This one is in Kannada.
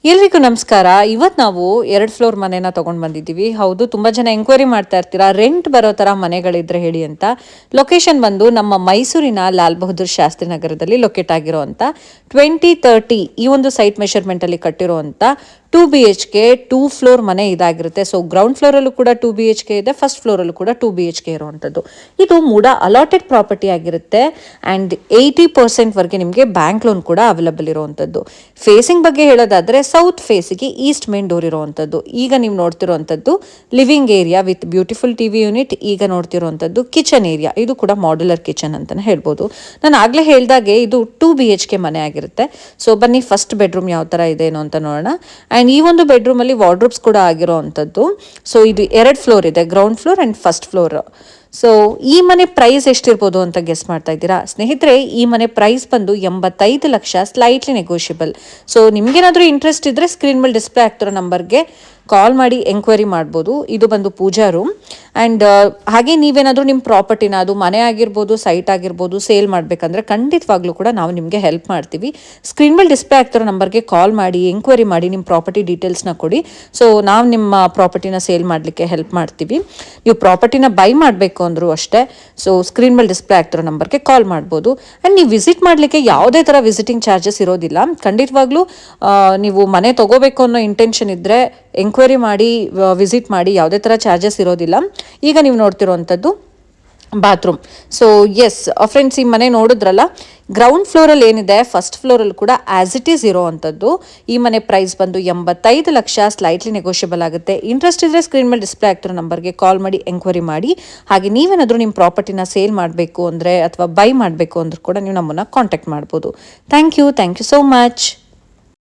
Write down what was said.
ಎಲ್ರಿಗೂ ನಮಸ್ಕಾರ. ಇವತ್ತು ನಾವು 2 ಫ್ಲೋರ್ ಮನೆನ ತಗೊಂಡು ಬಂದಿದ್ದೀವಿ. ಹೌದು, ತುಂಬ ಜನ ಎಂಕ್ವೈರಿ ಮಾಡ್ತಾ ಇರ್ತೀರಾ, ರೆಂಟ್ ಬರೋ ಥರ ಮನೆಗಳಿದ್ರೆ ಹೇಳಿ ಅಂತ. ಲೊಕೇಶನ್ ಬಂದು ನಮ್ಮ ಮೈಸೂರಿನ ಲಾಲ್ ಬಹದ್ದೂರ್ ಶಾಸ್ತ್ರಿ ನಗರದಲ್ಲಿ ಲೊಕೇಟ್ ಆಗಿರೋ ಅಂತ 2030 ಈ ಒಂದು ಸೈಟ್ ಮೆಷರ್ಮೆಂಟಲ್ಲಿ ಕಟ್ಟಿರೋವಂಥ 2 BHK 2 ಫ್ಲೋರ್ ಮನೆ ಇದಾಗಿರುತ್ತೆ. ಸೊ ಗ್ರೌಂಡ್ ಫ್ಲೋರಲ್ಲೂ ಕೂಡ 2 BHK ಇದೆ, ಫಸ್ಟ್ ಫ್ಲೋರಲ್ಲೂ ಕೂಡ 2 BHK ಇರುವಂಥದ್ದು. ಇದು ಮೂಡ ಅಲಾಟೆಡ್ ಪ್ರಾಪರ್ಟಿ ಆಗಿರುತ್ತೆ ಆ್ಯಂಡ್ 80% ವರೆಗೆ ನಿಮಗೆ ಬ್ಯಾಂಕ್ ಲೋನ್ ಕೂಡ ಅವೈಲಬಲ್ ಇರುವಂಥದ್ದು. ಫೇಸಿಂಗ್ ಬಗ್ಗೆ ಹೇಳೋದಾದರೆ ಸೌತ್ ಫೇಸಿಗೆ ಈಸ್ಟ್ ಮೇನ್ ಡೋರ್ ಇರುವಂಥದ್ದು. ಈಗ ನೀವು ನೋಡ್ತಿರುವಂಥದ್ದು living area with beautiful TV unit. ಈಗ ನೋಡ್ತಿರುವಂಥದ್ದು ಕಿಚನ್ ಏರಿಯಾ, ಇದು ಕೂಡ ಮಾಡ್ಯುಲರ್ ಕಿಚನ್ ಅಂತಲೇ ಹೇಳ್ಬೋದು. ನಾನು ಆಗಲೇ ಹೇಳಿದಾಗೆ ಇದು 2 BHK ಮನೆ ಆಗಿರುತ್ತೆ. ಸೊ ಬನ್ನಿ ಫಸ್ಟ್ ಬೆಡ್ರೂಮ್ ಯಾವ ಥರ ಇದೆ ಏನೋ ಅಂತ ನೋಡೋಣ. ಆ್ಯಂಡ್ ಈ ಒಂದು ಬೆಡ್ರೂಮಲ್ಲಿ ವಾರ್ಡ್ರೋಬ್ಸ್ ಕೂಡ ಆಗಿರೋ ಅಂಥದ್ದು. ಸೊ ಇದು 2 ಫ್ಲೋರ್ ಇದೆ, ground floor and first floor. So ಈ ಮನೆ ಪ್ರೈಸ್ ಎಷ್ಟಿರ್ಬೋದು ಅಂತ ಗೆಸ್ ಮಾಡ್ತಾ ಇದ್ದೀರಾ ಸ್ನೇಹಿತರೆ? ಈ ಮನೆ ಪ್ರೈಸ್ ಬಂದು 85 ಲಕ್ಷ, ಸ್ಲೈಟ್ಲಿ ನೆಗೋಷಿಯಬಲ್. ಸೊ ನಿಮ್ಗೇನಾದರೂ ಇಂಟ್ರೆಸ್ಟ್ ಇದ್ದರೆ ಸ್ಕ್ರೀನ್ ಮೇಲೆ ಡಿಸ್ಪ್ಲೇ ಆಗ್ತಿರೋ ನಂಬರ್ಗೆ ಕಾಲ್ ಮಾಡಿ ಎಂಕ್ವೈರಿ ಮಾಡ್ಬೋದು. ಇದು ಬಂದು ಪೂಜಾ ರೂಮ್. ಆ್ಯಂಡ್ ಹಾಗೆ ನೀವೇನಾದರೂ ನಿಮ್ಮ ಪ್ರಾಪರ್ಟಿನ, ಅದು ಮನೆ ಆಗಿರ್ಬೋದು, ಸೈಟ್ ಆಗಿರ್ಬೋದು, ಸೇಲ್ ಮಾಡಬೇಕಂದ್ರೆ ಖಂಡಿತವಾಗ್ಲೂ ಕೂಡ ನಾವು ನಿಮಗೆ ಹೆಲ್ಪ್ ಮಾಡ್ತೀವಿ. ಸ್ಕ್ರೀನ್ ಮೇಲೆ ಡಿಸ್ಪ್ಲೇ ಆಗ್ತಿರೋ ನಂಬರ್ಗೆ ಕಾಲ್ ಮಾಡಿ ಎಂಕ್ವೈರಿ ಮಾಡಿ ನಿಮ್ಮ ಪ್ರಾಪರ್ಟಿ ಡೀಟೇಲ್ಸ್ನ ಕೊಡಿ. ಸೊ ನಾವು ನಿಮ್ಮ ಪ್ರಾಪರ್ಟಿನ ಸೇಲ್ ಮಾಡಲಿಕ್ಕೆ ಹೆಲ್ಪ್ ಮಾಡ್ತೀವಿ. ನೀವು ಪ್ರಾಪರ್ಟಿನ ಬೈ ಮಾಡಬೇಕು ಅಂದರೂ ಅಷ್ಟೇ. ಸೊ ಸ್ಕ್ರೀನ್ ಮೇಲೆ ಡಿಸ್ಪ್ಲೇ ಆಗ್ತಿರೋ ನಂಬರ್ಗೆ ಕಾಲ್ ಮಾಡ್ಬೋದು. ಆ್ಯಂಡ್ ನೀವು ವಿಸಿಟ್ ಮಾಡಲಿಕ್ಕೆ ಯಾವುದೇ ಥರ ವಿಸಿಟಿಂಗ್ ಚಾರ್ಜಸ್ ಇರೋದಿಲ್ಲ. ಖಂಡಿತವಾಗ್ಲೂ ನೀವು ಮನೆ ತೊಗೋಬೇಕು ಅನ್ನೋ ಇಂಟೆನ್ಷನ್ ಇದ್ದರೆ ಎಂಕ್ವೈರಿ ಮಾಡಿ, ವಿಸಿಟ್ ಮಾಡಿ, ಯಾವುದೇ ಥರ ಚಾರ್ಜಸ್ ಇರೋದಿಲ್ಲ. ಈಗ ನೀವು ನೋಡ್ತಿರೋವಂಥದ್ದು ಬಾತ್ರೂಮ್. ಸೊ ಎಸ್ ಫ್ರೆಂಡ್ಸ್, ಈ ಮನೆ ನೋಡಿದ್ರಲ್ಲ, ಗ್ರೌಂಡ್ ಫ್ಲೋರಲ್ಲಿ ಏನಿದೆ ಫಸ್ಟ್ ಫ್ಲೋರಲ್ಲಿ ಕೂಡ ಆ್ಯಸ್ ಇಟ್ ಈಸ್ ಇರೋ ಅಂಥದ್ದು. ಈ ಮನೆ ಪ್ರೈಸ್ ಬಂದು 85 ಲಕ್ಷ, ಸ್ಲೈಟ್ಲಿ ನೆಗೋಷಿಯಬಲ್ ಆಗುತ್ತೆ. ಇಂಟ್ರೆಸ್ಟ್ ಇದ್ದರೆ ಸ್ಕ್ರೀನ್ ಮೇಲೆ ಡಿಸ್ಪ್ಲೇ ಆಗ್ತಿರೋ ನಂಬರ್ಗೆ ಕಾಲ್ ಮಾಡಿ ಎಂಕ್ವೈರಿ ಮಾಡಿ. ಹಾಗೆ ನೀವೇನಾದರೂ ನಿಮ್ಮ ಪ್ರಾಪರ್ಟಿನ ಸೇಲ್ ಮಾಡಬೇಕು ಅಂದರೆ ಅಥವಾ ಬೈ ಮಾಡಬೇಕು ಅಂದ್ರೂ ಕೂಡ ನೀವು ನಮ್ಮನ್ನು ಕಾಂಟ್ಯಾಕ್ಟ್ ಮಾಡ್ಬೋದು. Thank you so much.